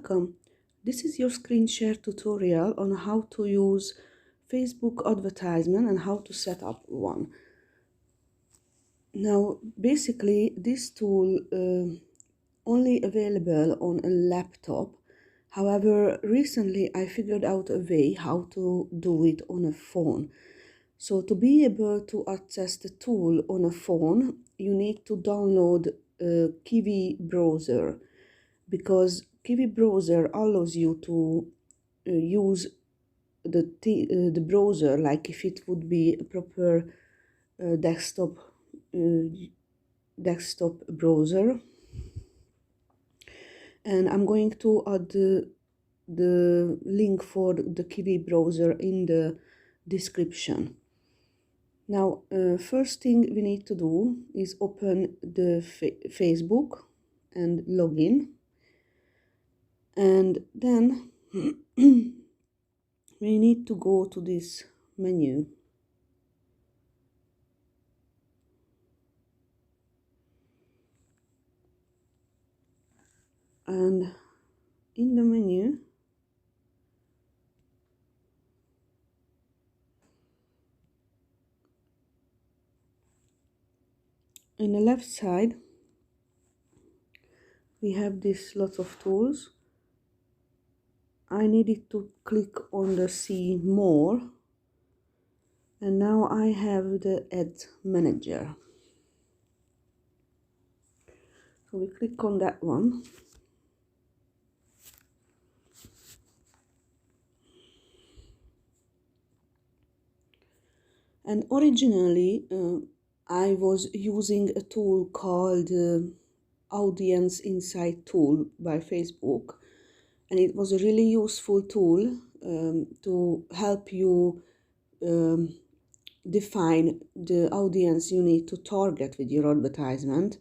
welcome. This is your screen share tutorial on how to use Facebook advertisement and how to set up one. Now, basically, this tool only available on a laptop. However, recently I figured out a way how to do it on a phone. So to be able to access the tool on a phone, you need to download a Kiwi browser, because Kiwi browser allows you to use the browser like if it would be a proper desktop browser. And I'm going to add the link for the Kiwi browser in the description. Now, first thing we need to do is open the Facebook and log in. And then we need to go to this menu. And in the menu, in the left side, we have this lots of tools. I needed to click on the see more, and now I have the ad manager. So we click on that one. And originally I was using a tool called Audience Insight tool by Facebook, and it was a really useful tool to help you define the audience you need to target with your advertisement.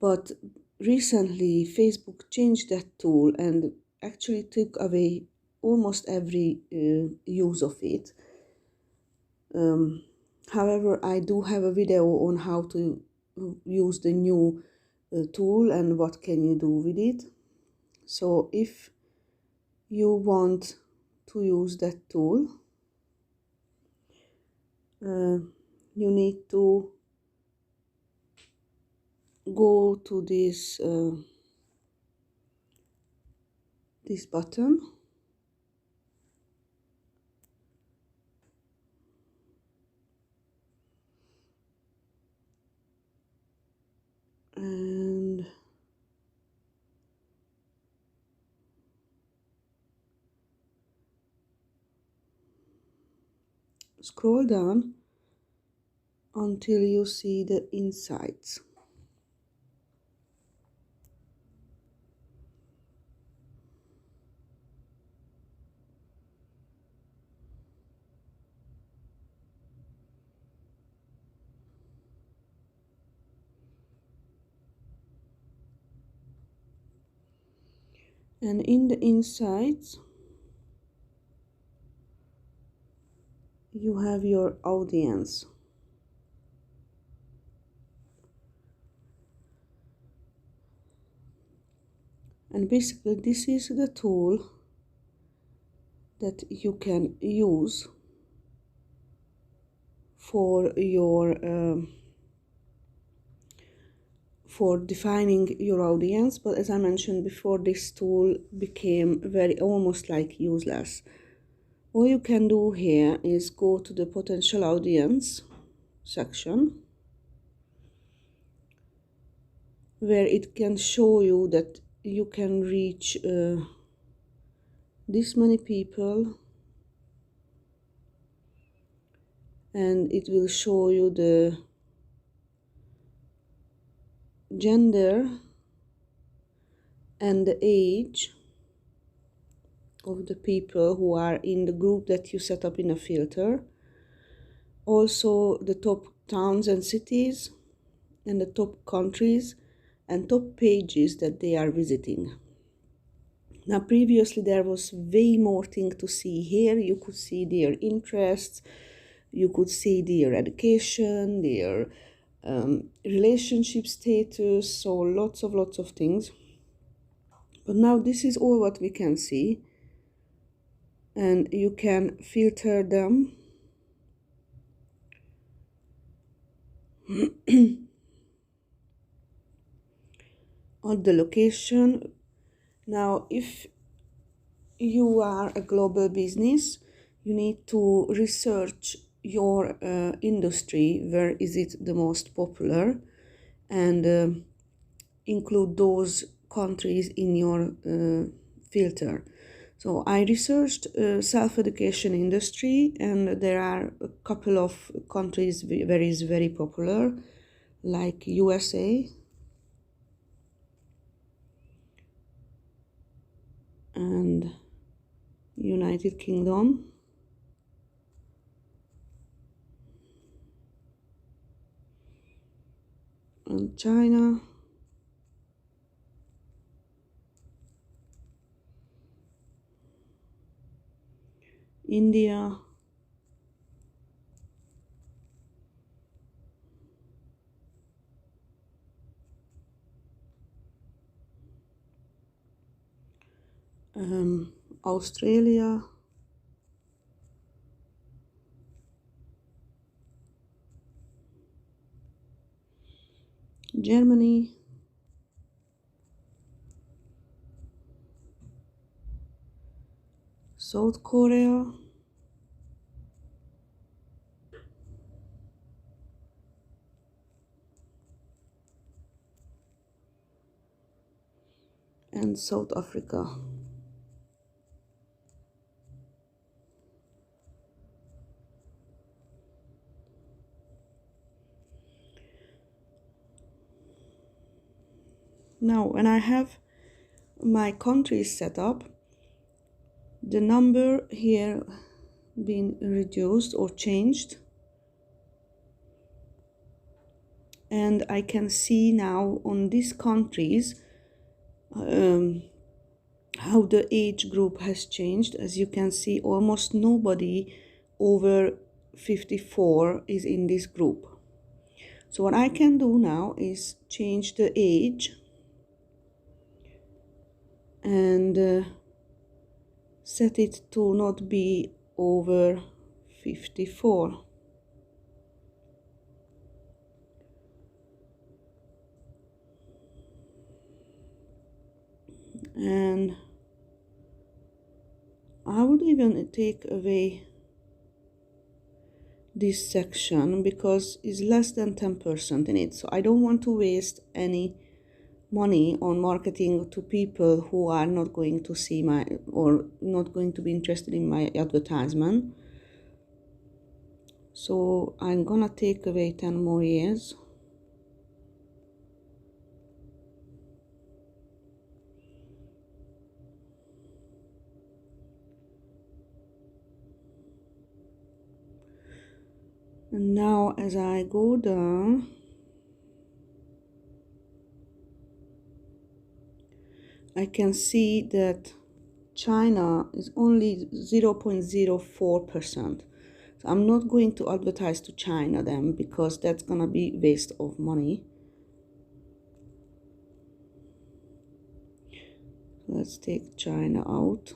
But recently Facebook changed that tool and actually took away almost every use of it. However, I do have a video on how to use the new tool and what can you do with it. So if you want to use that tool, you need to go to this this button, and scroll down until you see the insights. And in the insights, you have your audience. And basically this is the tool that you can use for your for defining your audience. But as I mentioned before, this tool became almost like useless. All you can do here is go to the potential audience section, where it can show you that you can reach this many people, and it will show you the gender and the age of the people who are in the group that you set up in a filter. Also the top towns and cities, and the top countries and top pages that they are visiting. Now previously there was way more thing to see here. You could see their interests, you could see their education, their relationship status, so lots of things. But now this is all what we can see, and you can filter them on the location. Now, if you are a global business, you need to research your industry, where is it the most popular, and include those countries in your filter. So I researched self-education industry, and there are a couple of countries where is very popular, like USA and United Kingdom and China, India, Australia, Germany, South Korea, and South Africa. Now, when I have my countries set up, the number here been reduced or changed, and I can see now on these countries how the age group has changed. As you can see, almost nobody over 54 is in this group. So what I can do now is change the age and set it to not be over 54. And I would even take away this section because it's less than 10% in it. So I don't want to waste any money on marketing to people who are not going to see my, or not going to be interested in my advertisement. So I'm gonna take away 10 more years. And now as I go down, I can see that China is only 0.04%. So I'm not going to advertise to China then, because that's gonna be waste of money. Let's take China out.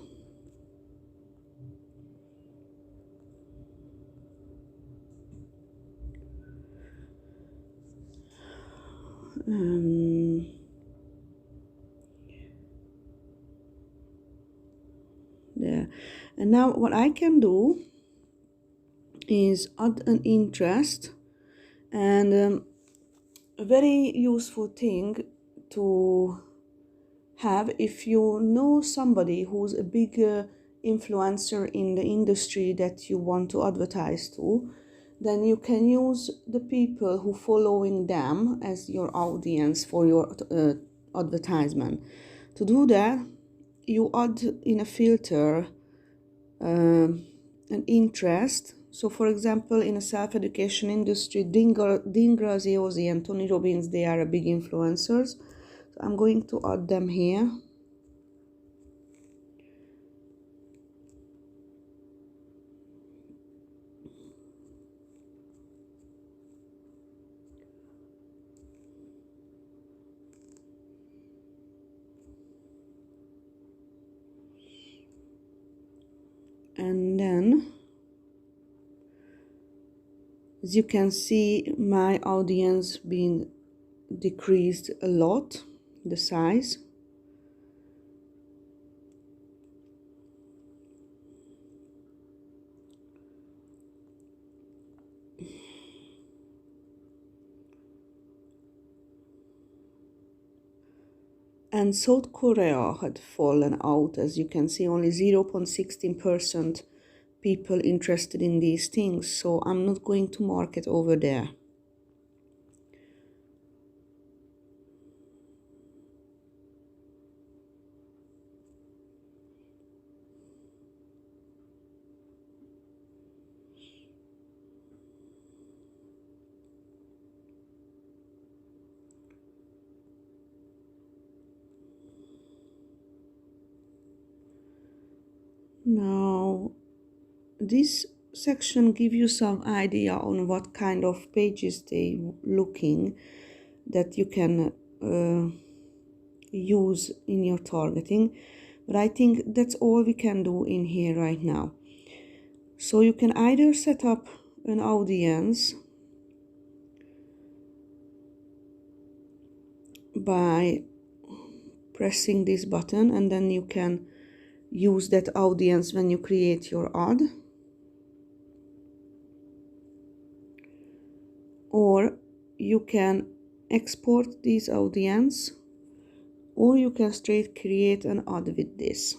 There. And now what I can do is add an interest, and a very useful thing to have, if you know somebody who's a big influencer in the industry that you want to advertise to, then you can use the people who following them as your audience for your advertisement. To do that, you add in a filter an interest. So for example, in a self-education industry, Dean Graziosi and Tony Robbins, they are big influencers. So I'm going to add them here. And then, as you can see, my audience being decreased a lot, the size. And South Korea had fallen out. As you can see, only 0.16% people interested in these things, so I'm not going to market over there. Now, this section gives you some idea on what kind of pages they looking that you can use in your targeting, but I think that's all we can do in here right now. So you can either set up an audience by pressing this button, and then you can use that audience when you create your ad, or you can export this audience, or you can straight create an ad with this.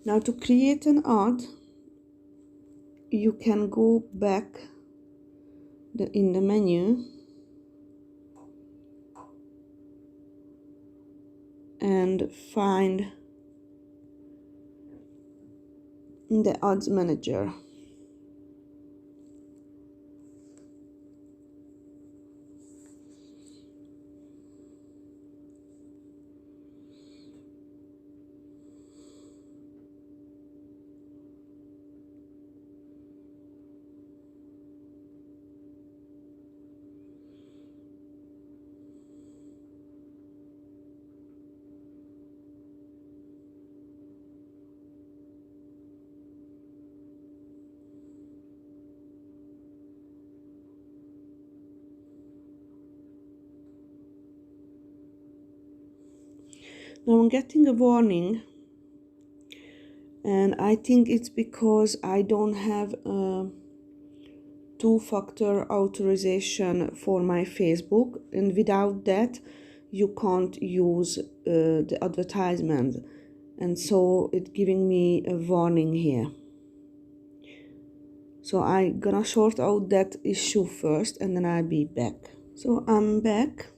Now, to create an ad, you can go back in the menu and find the ads manager. Now I'm getting a warning, and I think it's because I don't have a two-factor authorization for my Facebook, and without that you can't use the advertisement, and so it's giving me a warning here. So I'm gonna sort out that issue first, and then I'll be back. So I'm back.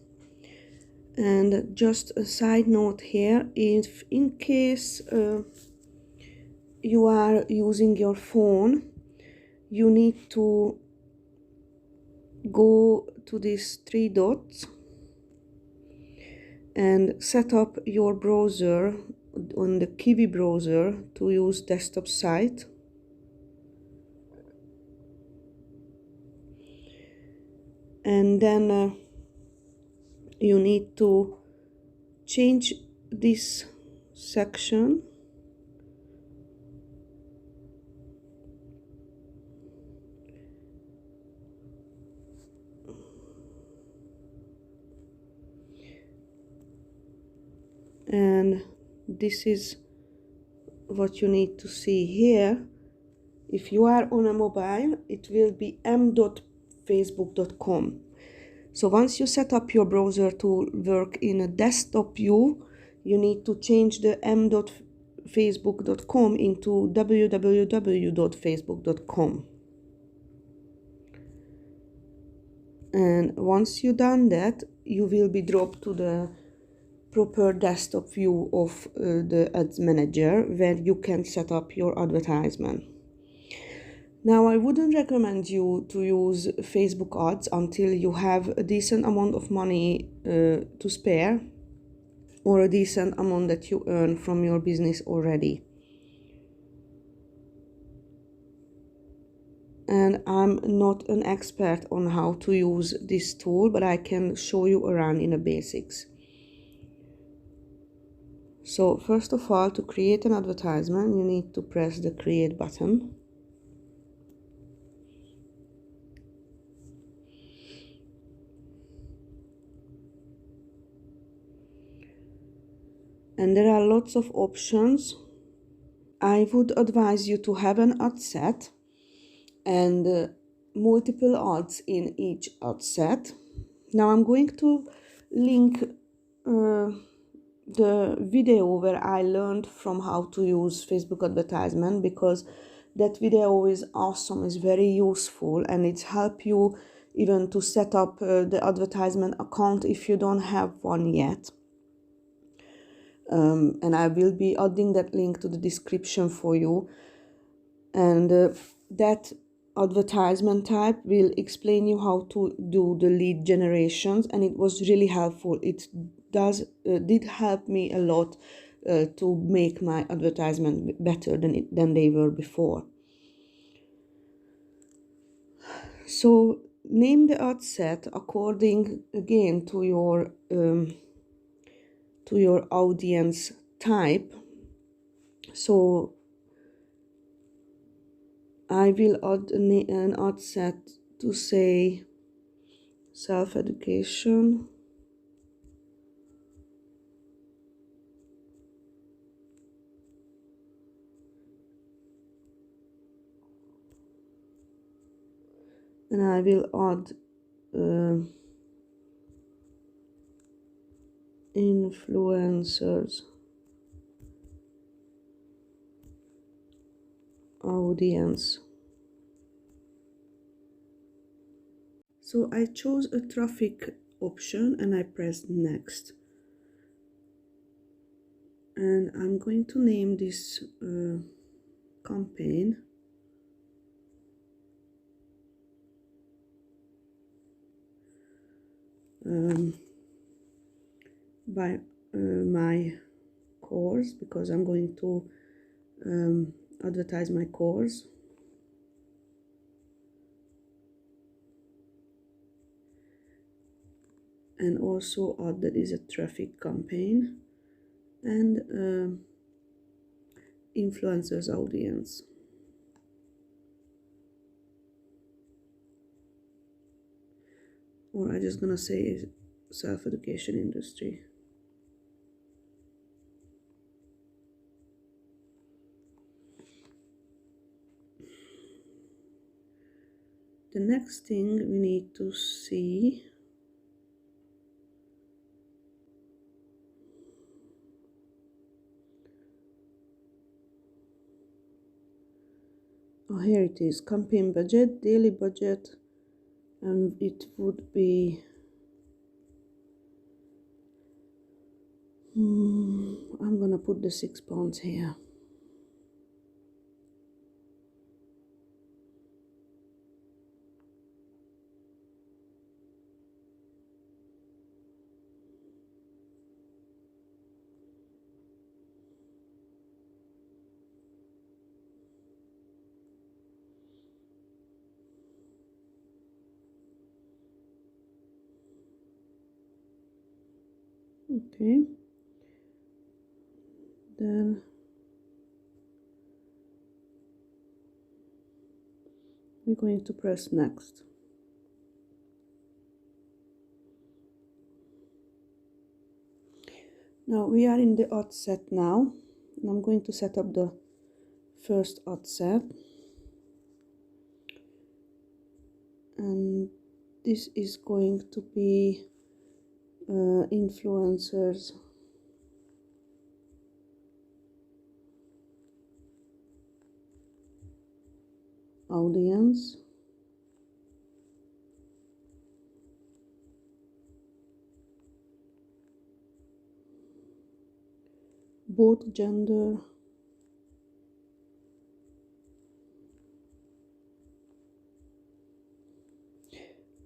And just a side note here, if in case you are using your phone, you need to go to these three dots and set up your browser on the Kiwi browser to use desktop site. And then you need to change this section and this is what you need to see here. If you are on a mobile, it will be m.facebook.com. So once you set up your browser to work in a desktop view, you need to change the m.facebook.com into www.facebook.com. And once you've done that, you will be dropped to the proper desktop view of the ads manager, where you can set up your advertisement. Now, I wouldn't recommend you to use Facebook ads until you have a decent amount of money to spare, or a decent amount that you earn from your business already. And I'm not an expert on how to use this tool, but I can show you around in the basics. So first of all, to create an advertisement, you need to press the create button. And there are lots of options. I would advise you to have an ad set and multiple ads in each ad set. Now I'm going to link the video where I learned from how to use Facebook advertisement, because that video is awesome, is very useful, and it's help you even to set up the advertisement account if you don't have one yet. And I will be adding that link to the description for you. And that advertisement type will explain you how to do the lead generations, and it was really helpful. It did help me a lot to make my advertisement better than they were before. So name the ad set according again to your audience type. So I will add an ad set to say self-education, and I will add influencers audience. So I chose a traffic option and I pressed next. And I'm going to name this campaign by my course, because I'm going to advertise my course. And also add that is a traffic campaign and influencers audience. Or I'm just gonna say self-education industry. The next thing we need to see here it is, campaign budget, daily budget, and it would be I'm gonna put the £6 here. Okay, then we're going to press next. Now we are in the ad set now, and I'm going to set up the first ad set, and this is going to be influencers audience. Both gender,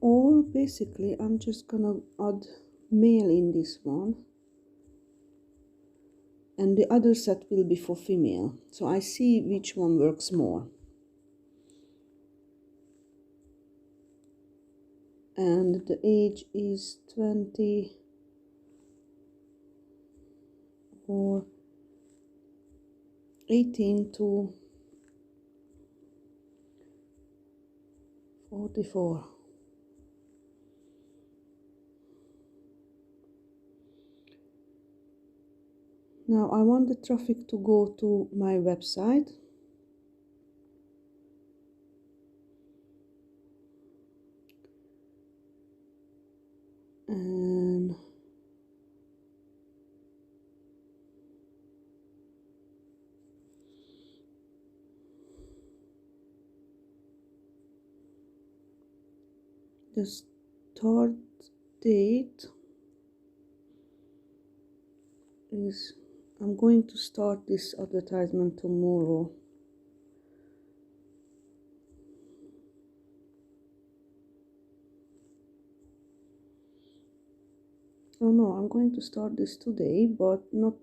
or basically I'm just gonna add male in this one, and the other set will be for female, so I see which one works more. And the age is 20. or 18 to 44. Now I want the traffic to go to my website. And the start date is, I'm going to start this advertisement tomorrow. Oh no, I'm going to start this today, but not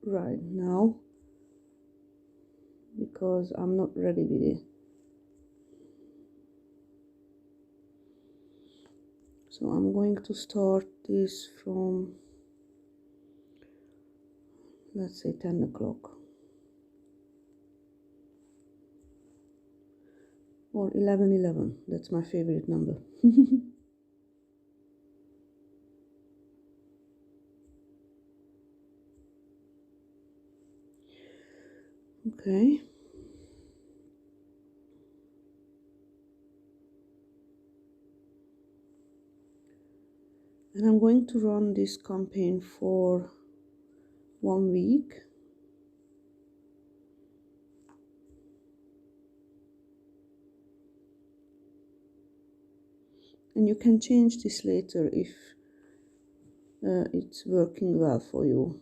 right now because I'm not ready with it. So I'm going to start this from, let's say, 10 o'clock or 11:11. That's my favorite number. Okay. And I'm going to run this campaign for 1 week. And you can change this later if it's working well for you.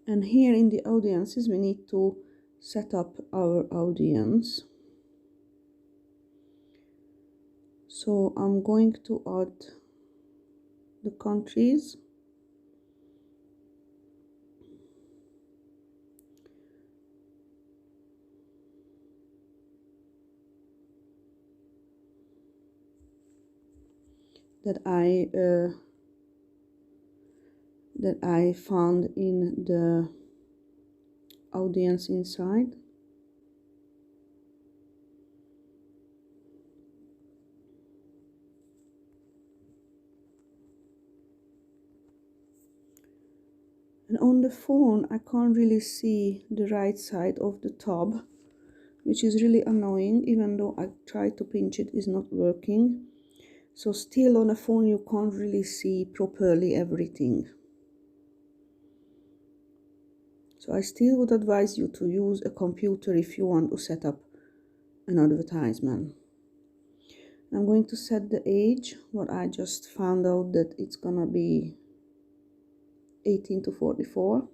And here in the audiences, we need to set up our audience. So I'm going to add the countries. That I found in the audience inside. And on the phone, I can't really see the right side of the tab, which is really annoying. Even though I try to pinch it, is not working. So still on a phone, you can't really see properly everything. So I still would advise you to use a computer if you want to set up an advertisement. I'm going to set the age. What I just found out that it's gonna be 18 to 44.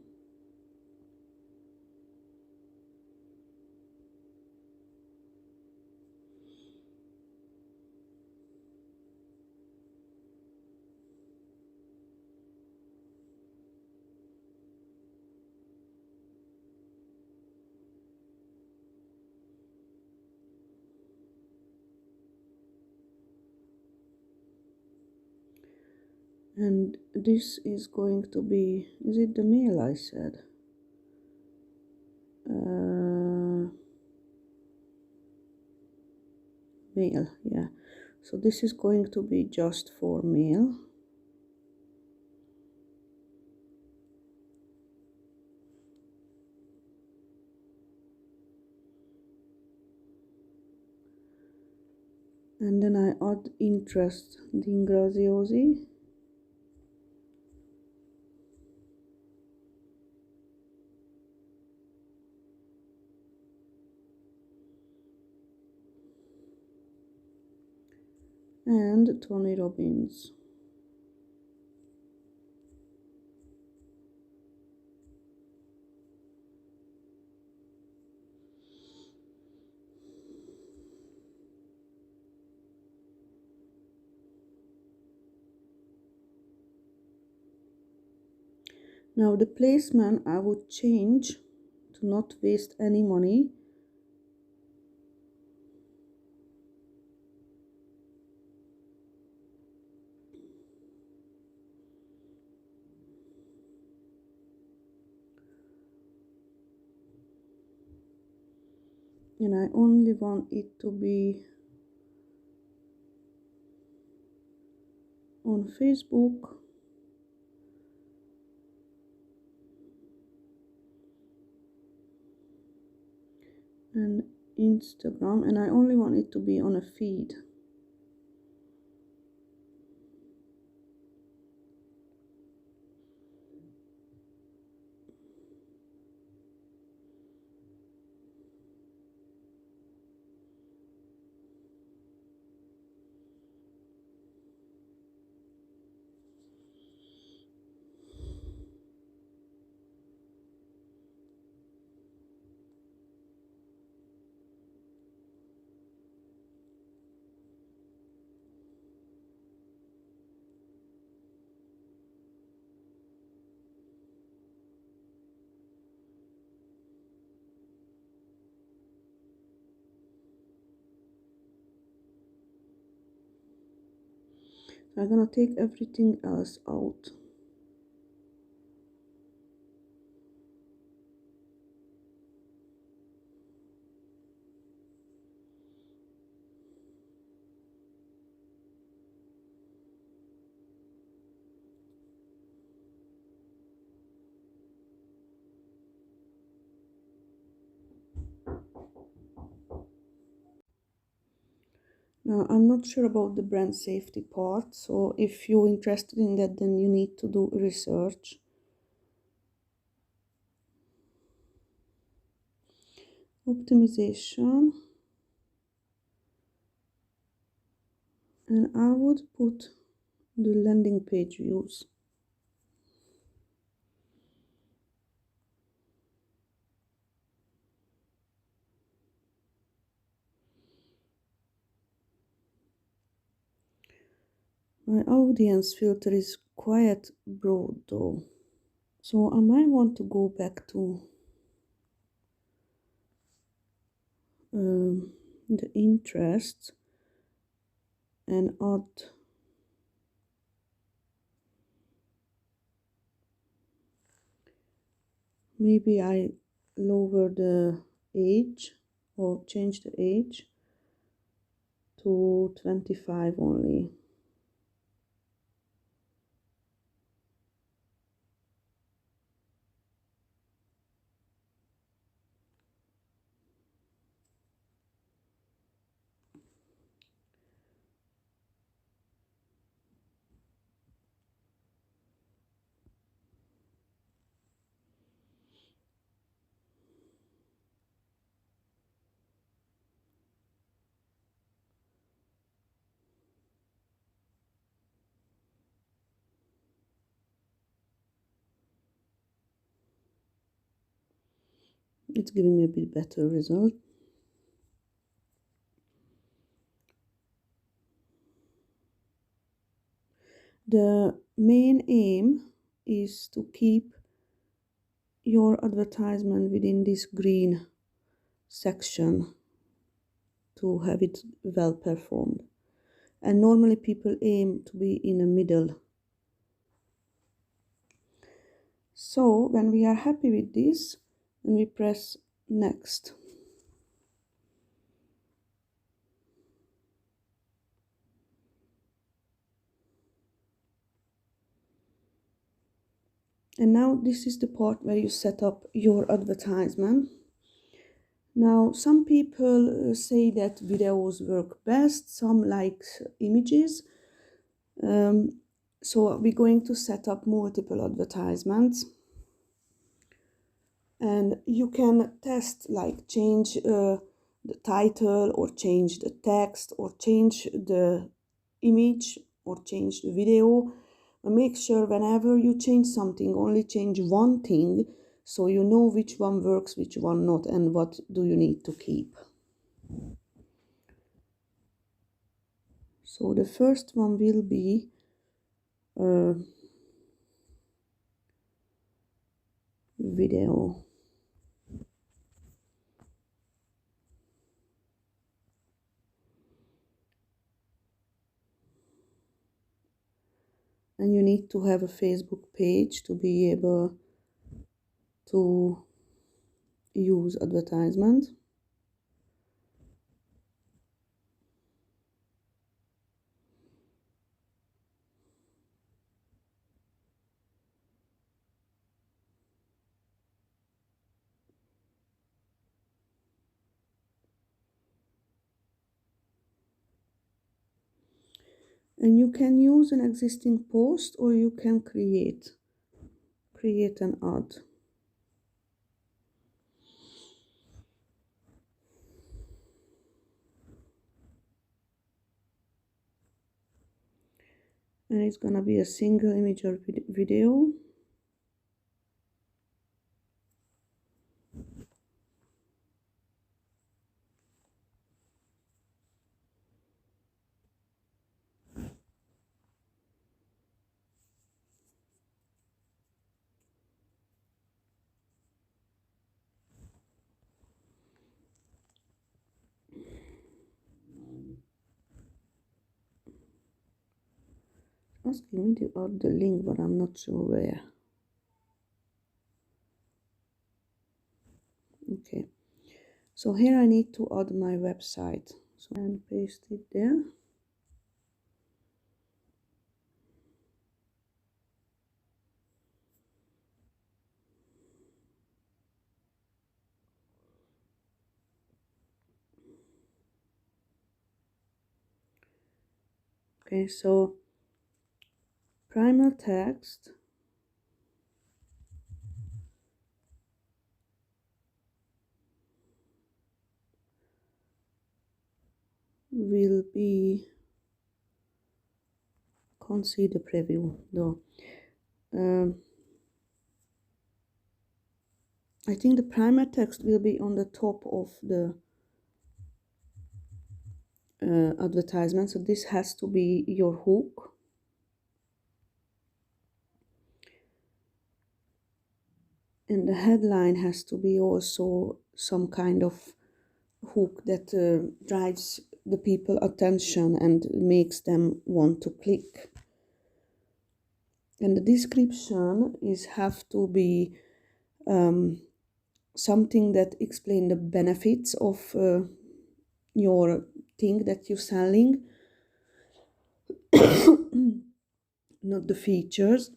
And this is going to be, is it the male I said? Male, yeah. So this is going to be just for male. And then I add interest d'ingraziosi. And Tony Robbins. Now the placement I would change to not waste any money. And I only want it to be on Facebook and Instagram, and I only want it to be on a feed. I'm gonna take everything else out. Now, I'm not sure about the brand safety part, so if you're interested in that, then you need to do research. Optimization, and I would put the landing page views. My audience filter is quite broad though, so I might want to go back to the interest and add maybe I lower the age or change the age to 25 only. It's giving me a bit better result. The main aim is to keep your advertisement within this green section to have it well performed. And normally people aim to be in the middle. So when we are happy with this, then we press next. And now this is the part where you set up your advertisement. Now some people say that videos work best, some like images. So we're going to set up multiple advertisements. And you can test, like change the title or change the text or change the image or change the video. And make sure whenever you change something, only change one thing so you know which one works, which one not, and what do you need to keep. So the first one will be video. And you need to have a Facebook page to be able to use advertisement. And you can use an existing post, or you can create an ad. And it's gonna be a single image or video. Asking me to add the link, but I'm not sure where. Okay, so here I need to add my website, so and paste it there. Okay, so Primal Text will be, can't see the preview though. I think the primer text will be on the top of the advertisement, so this has to be your hook. And the headline has to be also some kind of hook that drives the people attention and makes them want to click. And the description have to be something that explain the benefits of your thing that you're selling, not the features.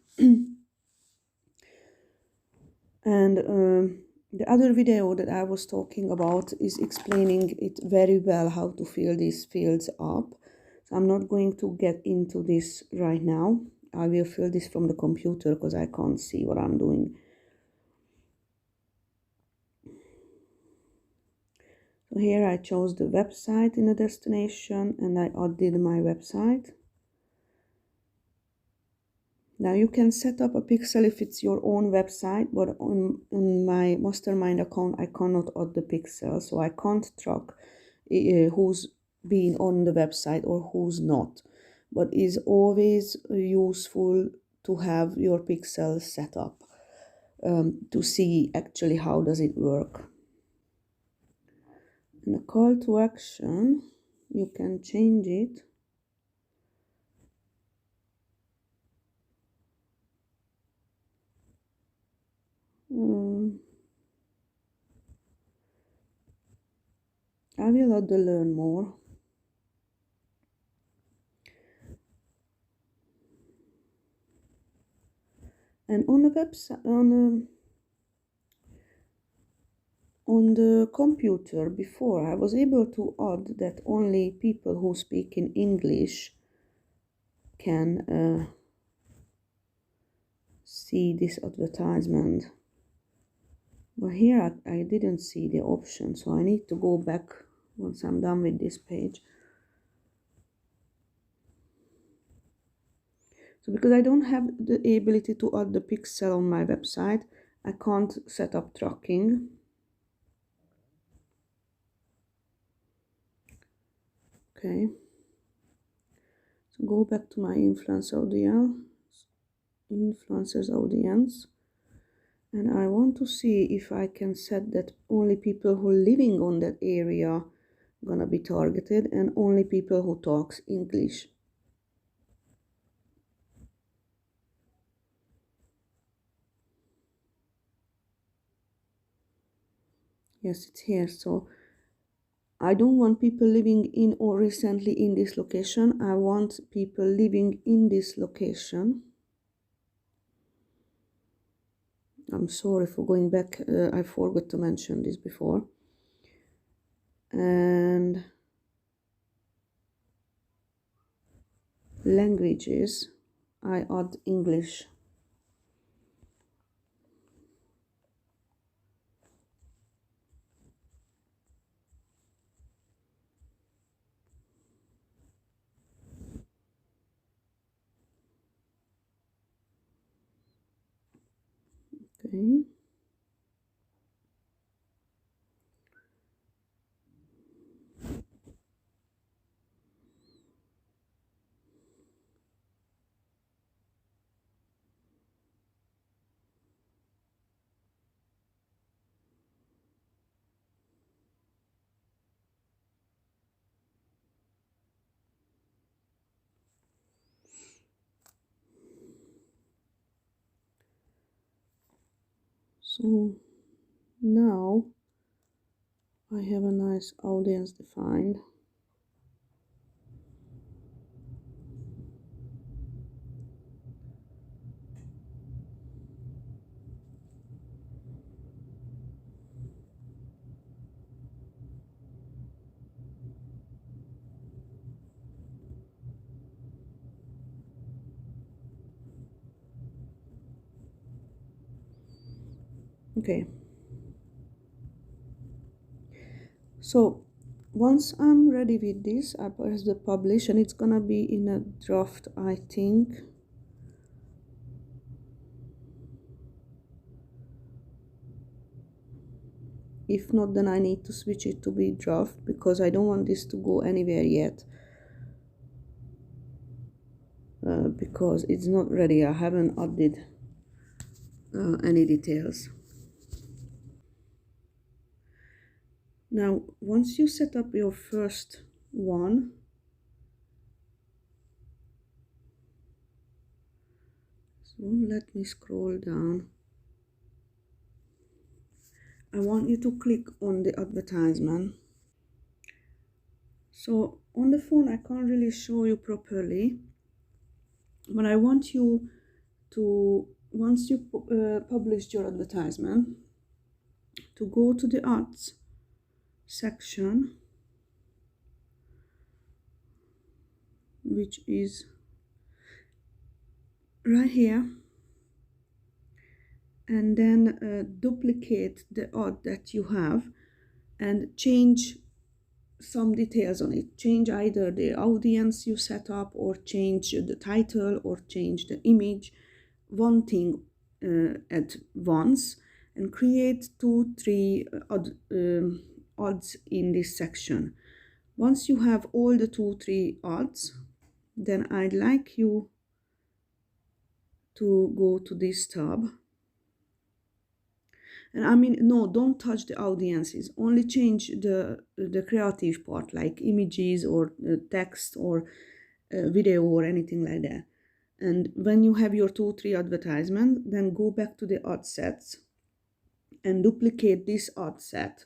And the other video that I was talking about is explaining it very well how to fill these fields up. So I'm not going to get into this right now. I will fill this from the computer because I can't see what I'm doing. So here I chose the website in the destination and I added my website. Now you can set up a pixel if it's your own website, but on my mastermind account I cannot add the pixel, so I can't track who's been on the website or who's not. But it's always useful to have your pixel set up to see actually how does it work. And the call to action, you can change it. I will add the learn more. And on the website, on the computer before, I was able to add that only people who speak in English can see this advertisement. But here I didn't see the option, so I need to go back once I'm done with this page. So because I don't have the ability to add the pixel on my website, I can't set up tracking. Okay. So go back to my influencers audience. And I want to see if I can set that only people who are living on that area gonna be targeted and only people who talks English. Yes, it's here. So I don't want people living in or recently in this location. I want people living in this location. I'm sorry for going back. I forgot to mention this before. And languages, I add English. Okay. So now I have a nice audience defined. Okay. So once I'm ready with this, I press the publish and it's gonna be in a draft, I think. If not, then I need to switch it to be draft because I don't want this to go anywhere yet. Because it's not ready. I haven't added any details. Now, once you set up your first one, so let me scroll down. I want you to click on the advertisement. So on the phone, I can't really show you properly, but I want you to, once you published your advertisement, to go to the ads section, which is right here, and then duplicate the ad that you have and change some details on it. Change either the audience you set up or change the title or change the image, one thing at once, and create 2-3 ads in this section. Once you have all the 2-3 ads, then I'd like you to go to this tab. And I mean, no, don't touch the audiences, only change the creative part like images or text or video or anything like that. And when you have your 2-3 advertisement, then go back to the ad sets and duplicate this ad set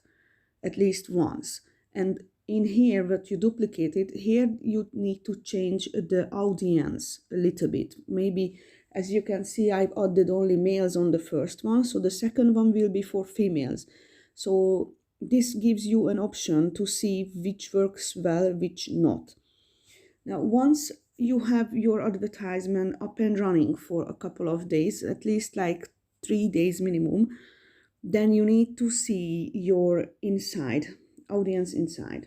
at least once. And in here, what you duplicated, here you need to change the audience a little bit. Maybe, as you can see, I've added only males on the first one, so the second one will be for females. So this gives you an option to see which works well, which not. Now, once you have your advertisement up and running for a couple of days, at least like 3 days minimum, then you need to see your inside, audience inside.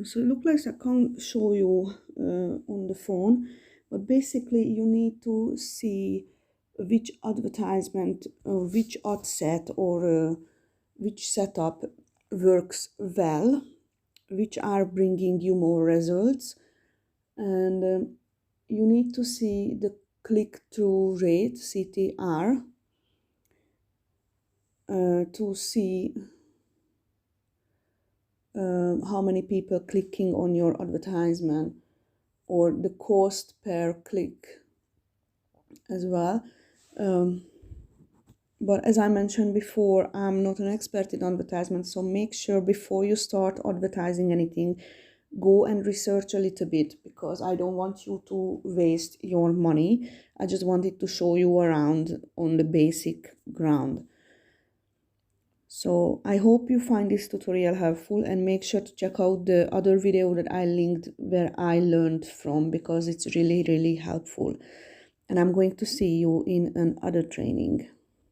So it looks like I can't show you on the phone, but basically you need to see which advertisement or which ad set or which setup works well, which are bringing you more results, and you need to see the click-through rate, CTR, to see how many people clicking on your advertisement, or the cost per click as well. But as I mentioned before, I'm not an expert in advertisement, so make sure before you start advertising anything, go and research a little bit, because I don't want you to waste your money. I just wanted to show you around on the basic ground. So I hope you find this tutorial helpful, and make sure to check out the other video that I linked where I learned from, because it's really, really helpful. And I'm going to see you in another training.